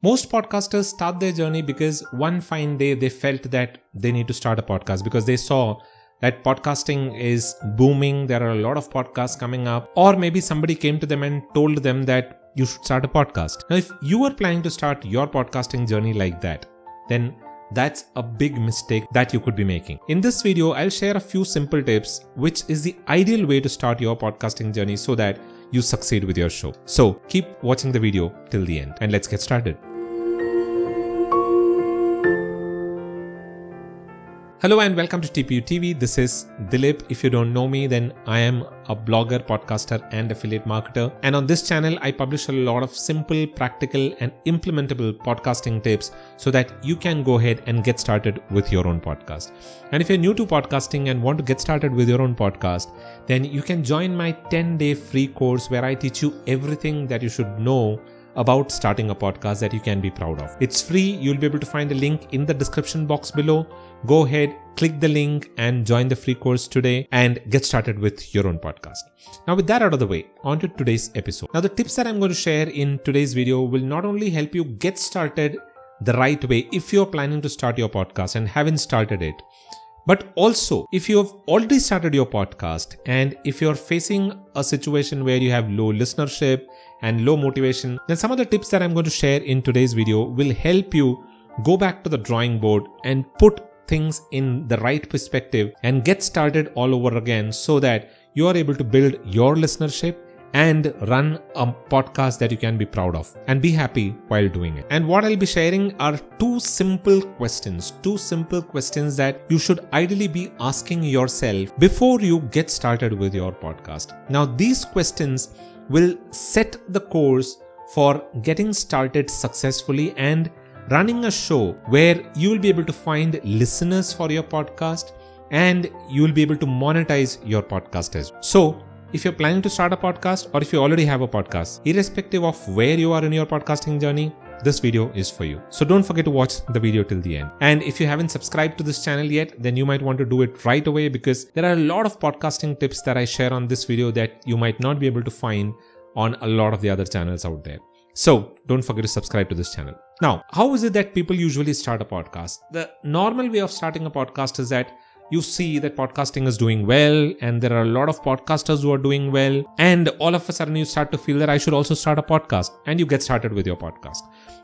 Most podcasters start their journey because one fine day they felt that they need to start a podcast because they saw that podcasting is booming. There are a lot of podcasts coming up, or maybe somebody came to them and told them that you should start a podcast. Now, if you are planning to start your podcasting journey like that, then that's a big mistake that you could be making. In this video, I'll share a few simple tips, which is the ideal way to start your podcasting journey so that you succeed with your show. So keep watching the video till the end and let's get started. Hello and welcome to TPU TV. This is Dilip. If you don't know me, then I am a blogger, podcaster and affiliate marketer. And on this channel, I publish a lot of simple, practical and implementable podcasting tips so that you can go ahead and get started with your own podcast. And if you're new to podcasting and want to get started with your own podcast, then you can join my 10-day free course where I teach you everything that you should know about starting a podcast that you can be proud of. It's free. You'll be able to find a link in the description box below. Go ahead, click the link and join the free course today and get started with your own podcast. Now with that out of the way, on to today's episode. Now the tips that I'm going to share in today's video will not only help you get started the right way if you're planning to start your podcast and haven't started it, but also if you have already started your podcast and if you're facing a situation where you have low listenership and low motivation, then some of the tips that I'm going to share in today's video will help you go back to the drawing board and put things in the right perspective and get started all over again so that you are able to build your listenership and run a podcast that you can be proud of and be happy while doing it. And what I'll be sharing are two simple questions that you should ideally be asking yourself before you get started with your podcast. Now these questions will set the course for getting started successfully and running a show where you will be able to find listeners for your podcast and you will be able to monetize your podcast as well. So if you're planning to start a podcast or if you already have a podcast, irrespective of where you are in your podcasting journey, this video is for you. So don't forget to watch the video till the end. And if you haven't subscribed to this channel yet, then you might want to do it right away because there are a lot of podcasting tips that I share on this video that you might not be able to find on a lot of the other channels out there. So don't forget to subscribe to this channel. Now, how is it that people usually start a podcast? The normal way of starting a podcast is that you see that podcasting is doing well and there are a lot of podcasters who are doing well, and all of a sudden you start to feel that I should also start a podcast and you get started with your podcast.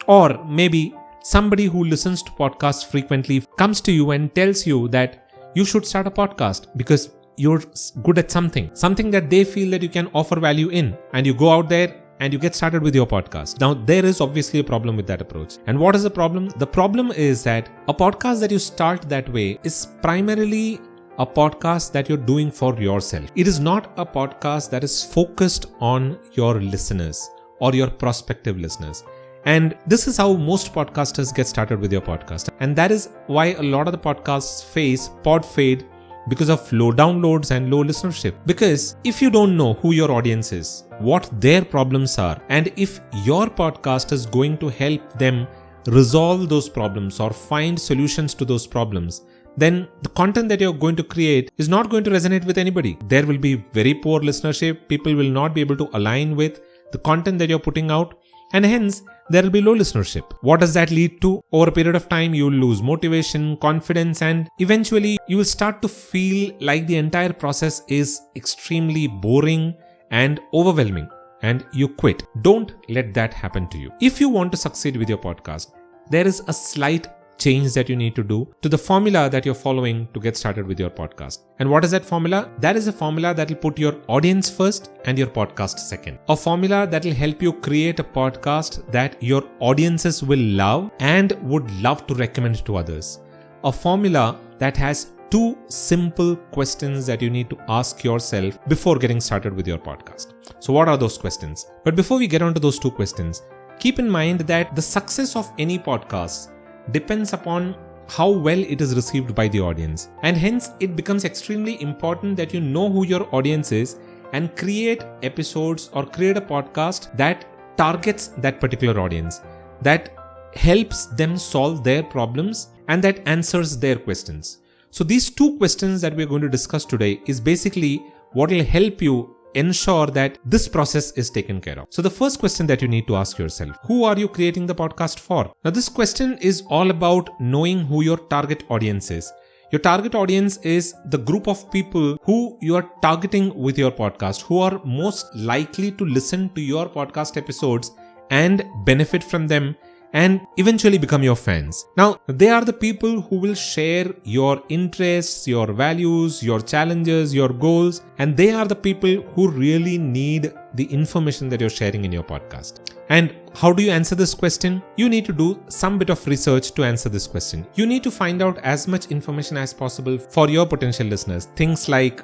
Or maybe somebody who listens to podcasts frequently comes to you and tells you that you should start a podcast because you're good at something that they feel that you can offer value in, and you go out there and you get started with your podcast. Now, there is obviously a problem with that approach. And what is the problem? The problem is that a podcast that you start that way is primarily a podcast that you're doing for yourself. It is not a podcast that is focused on your listeners or your prospective listeners. And this is how most podcasters get started with your podcast. And that is why a lot of the podcasts face pod fade because of low downloads and low listenership. Because if you don't know who your audience is, what their problems are, and if your podcast is going to help them resolve those problems or find solutions to those problems, then the content that you're going to create is not going to resonate with anybody. There will be very poor listenership. People will not be able to align with the content that you're putting out, and hence there will be low listenership. What does that lead to? Over a period of time, you will lose motivation, confidence, and eventually you will start to feel like the entire process is extremely boring and overwhelming, and you quit. Don't let that happen to you. If you want to succeed with your podcast, there is a slight change that you need to do to the formula that you're following to get started with your podcast. And what is that formula? That is a formula that will put your audience first and your podcast second. A formula that will help you create a podcast that your audiences will love and would love to recommend to others. A formula that has two simple questions that you need to ask yourself before getting started with your podcast. So what are those questions? But before we get on to those two questions, keep in mind that the success of any podcast depends upon how well it is received by the audience. And hence it becomes extremely important that you know who your audience is and create episodes or create a podcast that targets that particular audience, that helps them solve their problems and that answers their questions. So these two questions that we're going to discuss today is basically what will help you ensure that this process is taken care of. So the first question that you need to ask yourself, who are you creating the podcast for? Now this question is all about knowing who your target audience is. Your target audience is the group of people who you are targeting with your podcast, who are most likely to listen to your podcast episodes and benefit from them and eventually become your fans. Now, they are the people who will share your interests, your values, your challenges, your goals, and they are the people who really need the information that you're sharing in your podcast. And how do you answer this question? You need to do some bit of research to answer this question. You need to find out as much information as possible for your potential listeners. Things like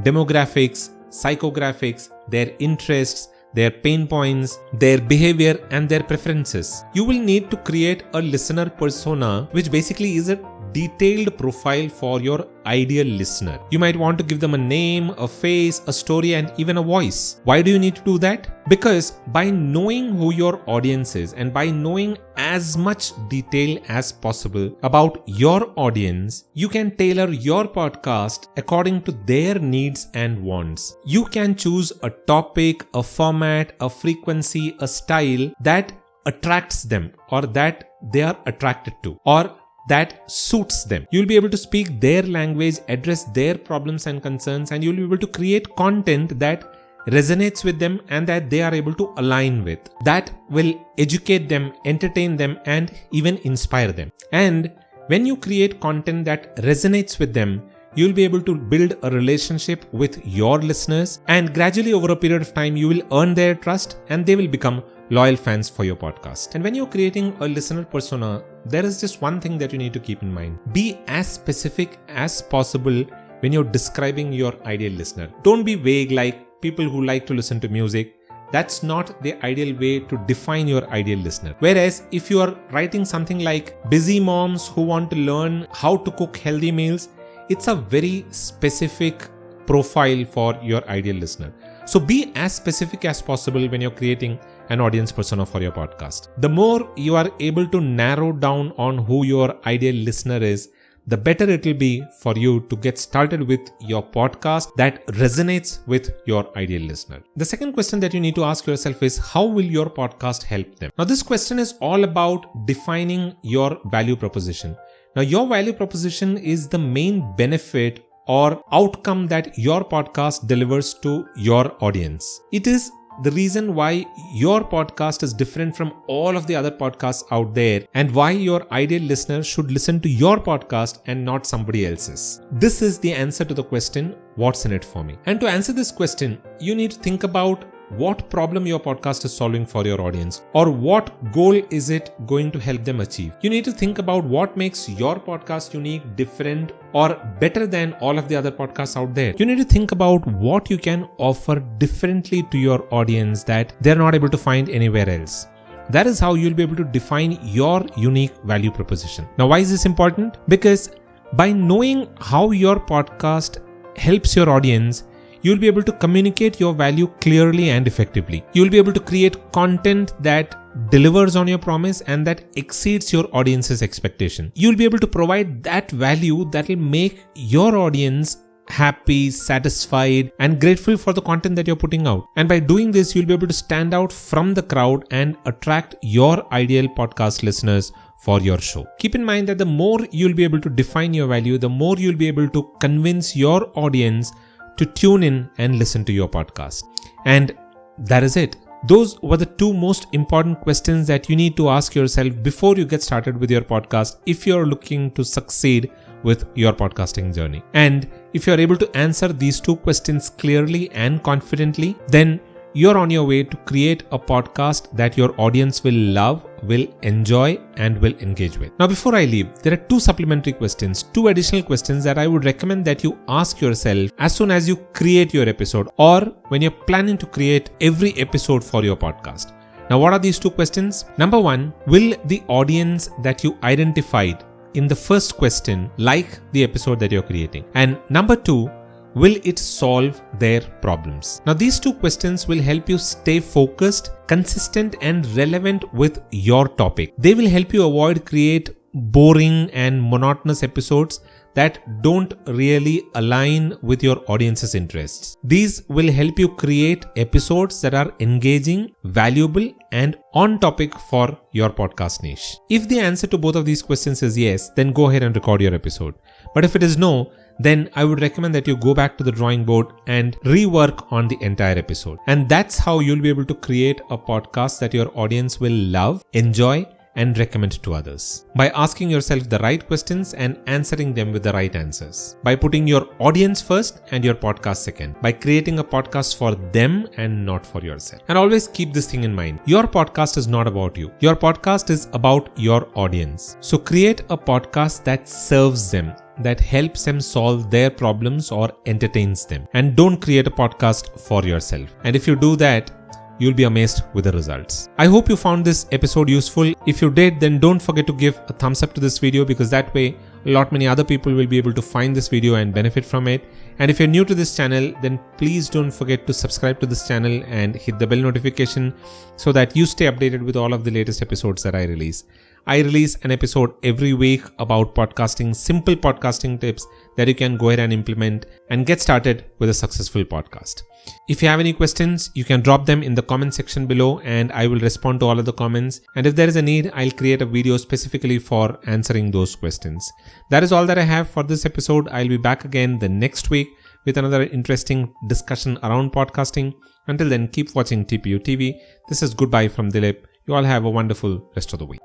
demographics, psychographics, their interests, their pain points, their behavior, and their preferences. You will need to create a listener persona, which basically is a detailed profile for your ideal listener. You might want to give them a name, a face, a story, and even a voice. Why do you need to do that? Because by knowing who your audience is and by knowing as much detail as possible about your audience, you can tailor your podcast according to their needs and wants. You can choose a topic, a format, a frequency, a style that attracts them or that they are attracted to or that suits them. You'll be able to speak their language, address their problems and concerns, and you'll be able to create content that resonates with them and that they are able to align with. That will educate them, entertain them, and even inspire them. And when you create content that resonates with them, you'll be able to build a relationship with your listeners, and gradually over a period of time, you will earn their trust and they will become loyal fans for your podcast. And when you're creating a listener persona, there is just one thing that you need to keep in mind. Be as specific as possible when you're describing your ideal listener. Don't be vague like people who like to listen to music. That's not the ideal way to define your ideal listener. Whereas if you are writing something like busy moms who want to learn how to cook healthy meals, it's a very specific profile for your ideal listener. So be as specific as possible when you're creating an audience persona for your podcast. The more you are able to narrow down on who your ideal listener is, the better it will be for you to get started with your podcast that resonates with your ideal listener. The second question that you need to ask yourself is, how will your podcast help them? Now, this question is all about defining your value proposition. Now, your value proposition is the main benefit or outcome that your podcast delivers to your audience. It is the reason why your podcast is different from all of the other podcasts out there and why your ideal listener should listen to your podcast and not somebody else's. This is the answer to the question, what's in it for me? And to answer this question, you need to think about what problem your podcast is solving for your audience or what goal is it going to help them achieve. You need to think about what makes your podcast unique, different, or better than all of the other podcasts out there. You need to think about what you can offer differently to your audience that they're not able to find anywhere else. That is how you'll be able to define your unique value proposition. Now, why is this important? Because by knowing how your podcast helps your audience, you'll be able to communicate your value clearly and effectively. You'll be able to create content that delivers on your promise and that exceeds your audience's expectation. You'll be able to provide that value that will make your audience happy, satisfied, and grateful for the content that you're putting out. And by doing this, you'll be able to stand out from the crowd and attract your ideal podcast listeners for your show. Keep in mind that the more you'll be able to define your value, the more you'll be able to convince your audience to tune in and listen to your podcast. And that is it. Those were the two most important questions that you need to ask yourself before you get started with your podcast if you're looking to succeed with your podcasting journey. And if you're able to answer these two questions clearly and confidently, then you're on your way to create a podcast that your audience will love, will enjoy, and will engage with. Now, before I leave, there are two supplementary questions, two additional questions that I would recommend that you ask yourself as soon as you create your episode or when you're planning to create every episode for your podcast. Now, what are these two questions? Number one, will the audience that you identified in the first question like the episode that you're creating? And number two, will it solve their problems? Now, these two questions will help you stay focused, consistent, and relevant with your topic. They will help you create boring and monotonous episodes that don't really align with your audience's interests. These will help you create episodes that are engaging, valuable, and on topic for your podcast niche. If the answer to both of these questions is yes, then go ahead and record your episode. But if it is no, then I would recommend that you go back to the drawing board and rework on the entire episode. And that's how you'll be able to create a podcast that your audience will love, enjoy, and recommend to others. By asking yourself the right questions and answering them with the right answers. By putting your audience first and your podcast second. By creating a podcast for them and not for yourself. And always keep this thing in mind. Your podcast is not about you. Your podcast is about your audience. So create a podcast that serves them, that helps them solve their problems or entertains them. And don't create a podcast for yourself. And if you do that, you'll be amazed with the results. I hope you found this episode useful. If you did, then don't forget to give a thumbs up to this video, because that way a lot many other people will be able to find this video and benefit from it. And if you're new to this channel, then please don't forget to subscribe to this channel and hit the bell notification so that you stay updated with all of the latest episodes that I release. I release an episode every week about podcasting, simple podcasting tips that you can go ahead and implement and get started with a successful podcast. If you have any questions, you can drop them in the comment section below and I will respond to all of the comments. And if there is a need, I'll create a video specifically for answering those questions. That is all that I have for this episode. I'll be back again the next week with another interesting discussion around podcasting. Until then, keep watching TPU TV. This is goodbye from Dilip. You all have a wonderful rest of the week.